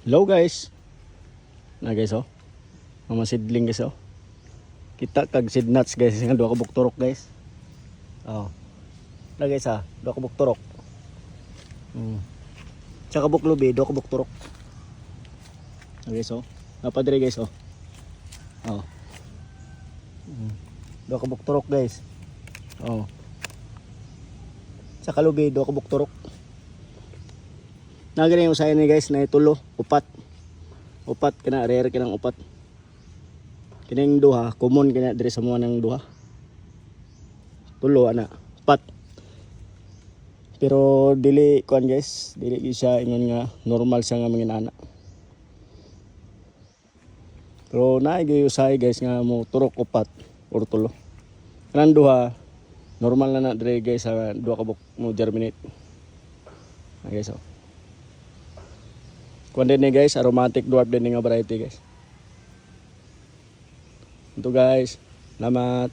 Hello guys. Na guys oh. Mga seedling guys oh. Kita kag seed nuts guys nga duha ka bukturok guys. Oh. Na guys ah, duha ka bukturok. Tsaka buklubi, duha ka bukturok. Na guys oh. Napadre guys oh. Oh. Duha ka bukturok guys. Oh. Tsaka lubi, duha ka bukturok. Nagani yung usahay ni guys na itulo, upat. Upat kana rare kinang upat. Kining duha, common kina diri sa mga nang duha. Tulo ana, upat. Pero dili kuan guys, dili siya ingon nga normal siya nga mga ana. Pero naay usahay guys nga mo turok upat or tulo. Kanang duha, normal na diri guys sa duha ka buk mo germinate. Guys oh. Kuan din ni guys, aromatic dwarf din nga variety guys. Ito guys, salamat.